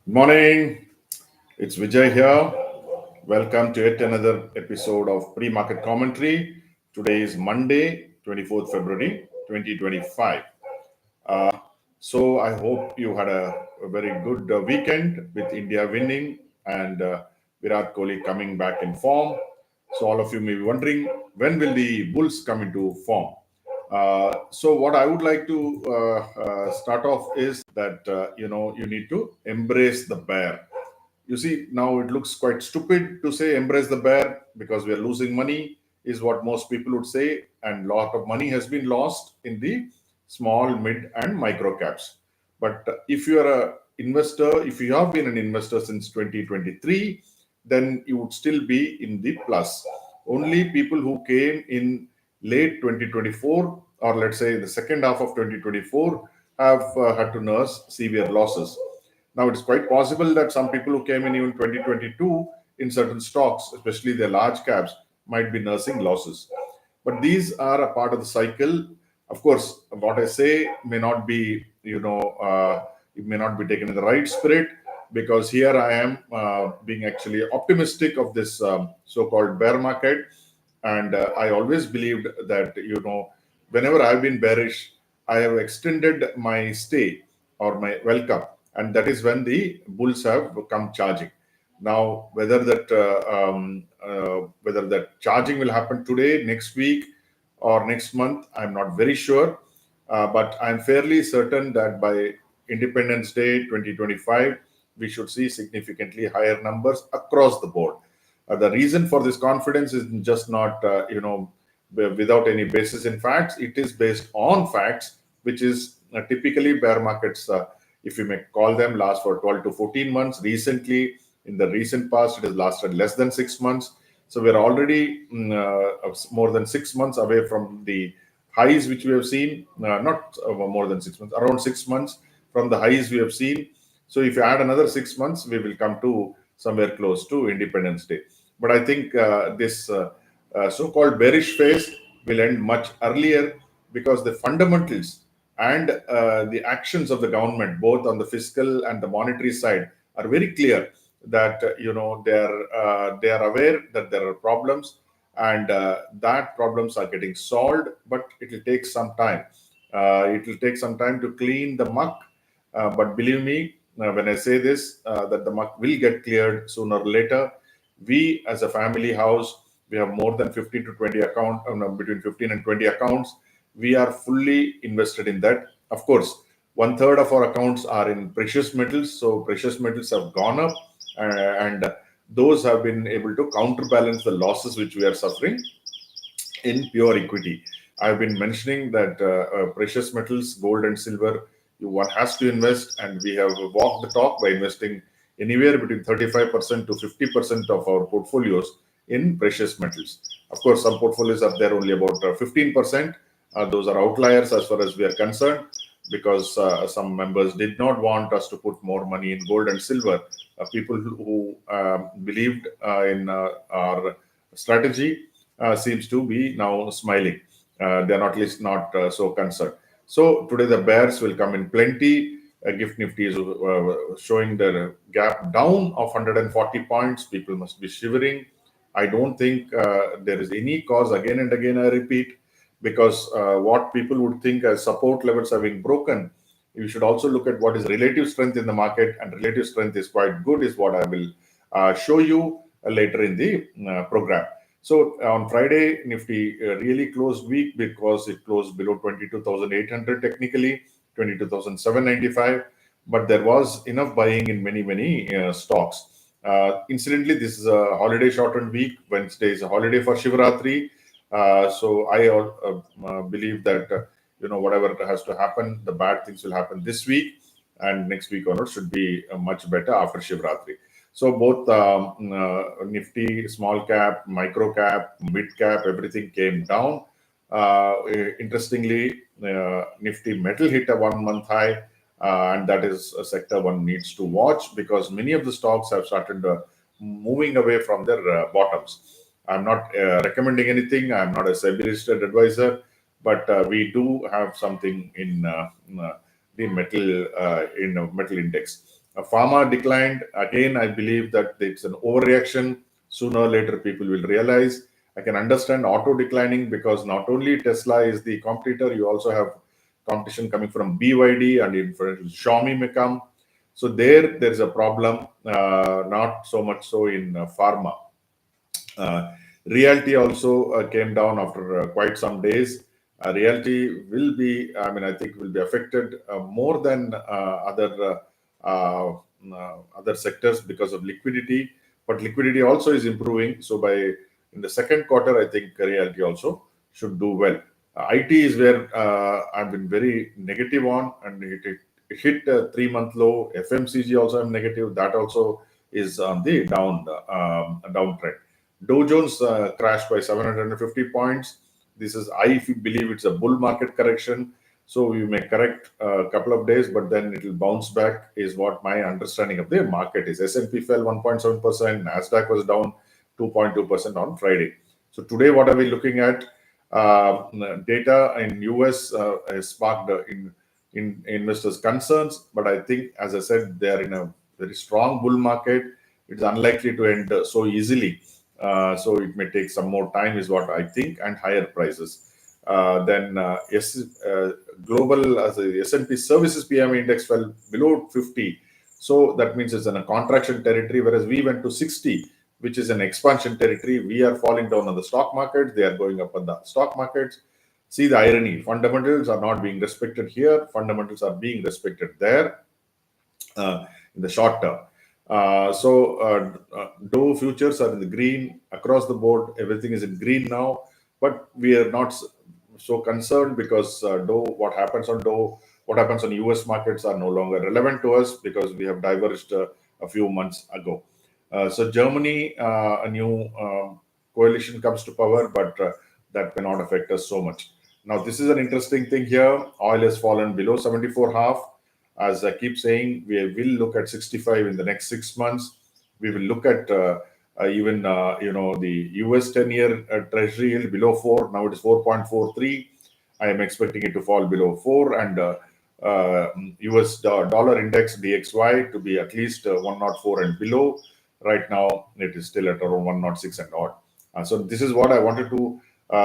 Morning, it's Vijay here. Welcome to yet another episode of Pre-Market Commentary. Today is Monday, 24th February 2025. So I hope you had a very good weekend with India winning and Virat Kohli coming back in form. So all of you may be wondering, when will the Bulls come into form? So what I would like to start off is that you need to embrace the bear. You see, now it looks quite stupid to say embrace the bear because we are losing money, is what most people would say, and lot of money has been lost in the small, mid, and micro caps. But if you are a investor, if you have been an investor since 2023, then you would still be in the plus. Only people who came in late 2024, or let's say the second half of 2024, have had to nurse severe losses. Now, it's quite possible that some people who came in even 2022 in certain stocks, especially the large caps, might be nursing losses. But these are a part of the cycle. Of course, what I say may not be, it may not be taken in the right spirit, because here I am being actually optimistic of this so-called bear market. And I always believed that, whenever I've been bearish, I have extended my stay or my welcome, and that is when the bulls have come charging. Now, whether that charging will happen today, next week, or next month, I'm not very sure. But I'm fairly certain that by Independence Day 2025, we should see significantly higher numbers across the board. The reason for this confidence is just not, without any basis in facts. It is based on facts, which is typically bear markets, if you may call them, last for 12 to 14 months. Recently, in the recent past, it has lasted less than 6 months. So we're already more than 6 months away from the highs which we have seen. Not more than 6 months, around 6 months from the highs we have seen. So if you add another 6 months, we will come to somewhere close to Independence Day. But I think this so-called bearish phase will end much earlier, because the fundamentals and the actions of the government, both on the fiscal and the monetary side, are very clear that they are aware that there are problems, and that problems are getting solved, but it will take some time. It will take some time to clean the muck, but believe me, when I say this, that the muck will get cleared sooner or later. We, as a family house, we have more than 15 to 20 account, no, between 15 and 20 accounts. We are fully invested in that. Of course, one third of our accounts are in precious metals, so precious metals have gone up, and those have been able to counterbalance the losses which we are suffering in pure equity. I've been mentioning that precious metals, gold and silver, one has to invest, and we have walked the talk by investing anywhere between 35% to 50% of our portfolios in precious metals. Of course, some portfolios are there only about 15%. Those are outliers as far as we are concerned, because some members did not want us to put more money in gold and silver. People who believed in our strategy seems to be now smiling. They are not, at least not so concerned. So today the bears will come in plenty. Gift Nifty is showing the gap down of 140 points. People must be shivering. I don't think there is any cause, again and again I repeat, because what people would think as support levels are being broken, you should also look at what is relative strength in the market, and relative strength is quite good, is what I will show you later in the program. So on Friday, Nifty really closed weak because it closed below 22,800 technically, 22,795. But there was enough buying in many stocks. Incidentally, this is a holiday shortened week. Wednesday is a holiday for Shivratri. So I believe that whatever has to happen, the bad things will happen this week, and next week onwards should be much better after Shivratri. So both Nifty, small cap, micro cap, mid cap, everything came down. Interestingly, Nifty metal hit a 1 month high, and that is a sector one needs to watch, because many of the stocks have started moving away from their bottoms. I'm not recommending anything. I'm not a SEBI registered advisor, but we do have something in the metal metal index. Pharma declined. Again, I believe that it's an overreaction. Sooner or later, people will realize. I can understand auto declining because not only Tesla is the competitor, you also have competition coming from BYD and in Xiaomi may come. So there's a problem, not so much so in pharma. Realty also came down after quite some days. Realty will be, I mean, I think will be affected more than other sectors because of liquidity. But liquidity also is improving. So by in the second quarter, I think realty also should do well. IT is where I've been very negative on, and it hit a 3-month low. FMCG also I'm negative. That also is on the downtrend. Dow Jones crashed by 750 points. This is, I believe it's a bull market correction. So you may correct a couple of days, but then it will bounce back, is what my understanding of the market is. S&P fell 1.7%. NASDAQ was down 2.2% on Friday. So today, what are we looking at? Data in US has sparked in investors' concerns, but I think, as I said, they are in a very strong bull market. It's unlikely to end so easily. So it may take some more time, is what I think, and higher prices. Then global as a S&P Services PMI index fell below 50, so that means it's in a contraction territory. Whereas we went to 60, which is an expansion territory. We are falling down on the stock market; they are going up on the stock markets. See the irony: fundamentals are not being respected here; fundamentals are being respected there in the short term. Dow futures are in the green across the board. Everything is in green now, but we are not so concerned because what happens on Dow, what happens on US markets are no longer relevant to us because we have diverged a few months ago. So Germany, a new coalition comes to power, but that may not affect us so much. Now, this is an interesting thing here. Oil has fallen below 74.5. As I keep saying, we will look at 65 in the next 6 months. We will look at even the US 10-year Treasury yield below 4. Now it is 4.43. I am expecting it to fall below 4, and US dollar index DXY to be at least 104 and below. Right now, it is still at around 106 and odd. So this is what I wanted to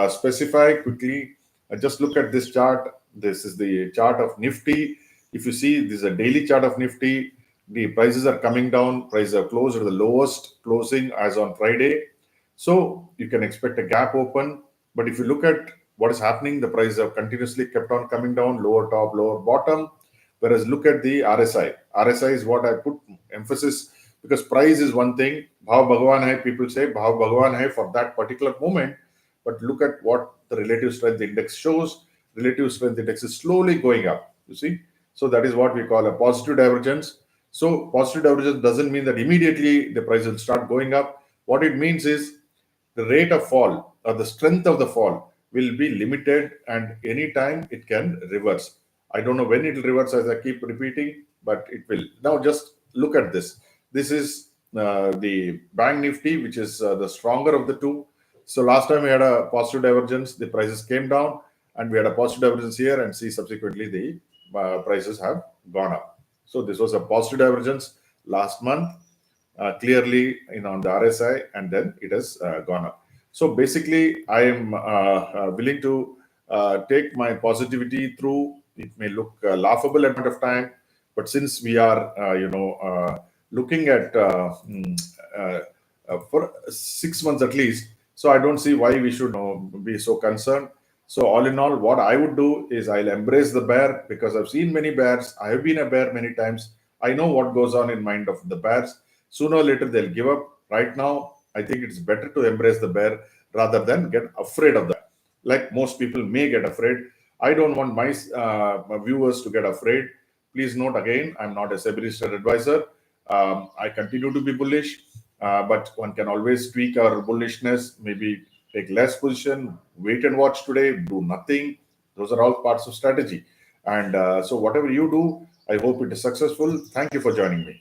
specify quickly. Just look at this chart. This is the chart of Nifty. If you see, this is a daily chart of Nifty. The prices are coming down. Prices are closed at the lowest closing as on Friday. So you can expect a gap open. But if you look at what is happening, the prices have continuously kept on coming down, lower top, lower bottom. Whereas look at the RSI. RSI is what I put emphasis, because price is one thing. Bhav Bhagwan hai, people say Bhav Bhagwan hai for that particular moment. But look at what the relative strength index shows. Relative strength index is slowly going up, you see. So that is what we call a positive divergence. So positive divergence doesn't mean that immediately the price will start going up. What it means is the rate of fall or the strength of the fall will be limited, and anytime it can reverse. I don't know when it will reverse, as I keep repeating, but it will. Now just look at this. This is the Bank Nifty, which is the stronger of the two. So last time we had a positive divergence, the prices came down, and we had a positive divergence here, and see subsequently the prices have gone up. So this was a positive divergence last month, clearly on the RSI, and then it has gone up. So basically, I am willing to take my positivity through. It may look laughable at a point of time, but since we are, looking at for 6 months at least, so I don't see why we should be so concerned. So all in all, what I would do is I'll embrace the bear, because I've seen many bears. I have been a bear many times. I know what goes on in mind of the bears. Sooner or later, they'll give up. Right now, I think it's better to embrace the bear rather than get afraid of that. Like most people may get afraid. I don't want my viewers to get afraid. Please note again, I'm not a SEBI registered advisor. I continue to be bullish, but one can always tweak our bullishness, maybe take less position, wait and watch today, do nothing. Those are all parts of strategy. And so whatever you do, I hope it is successful. Thank you for joining me.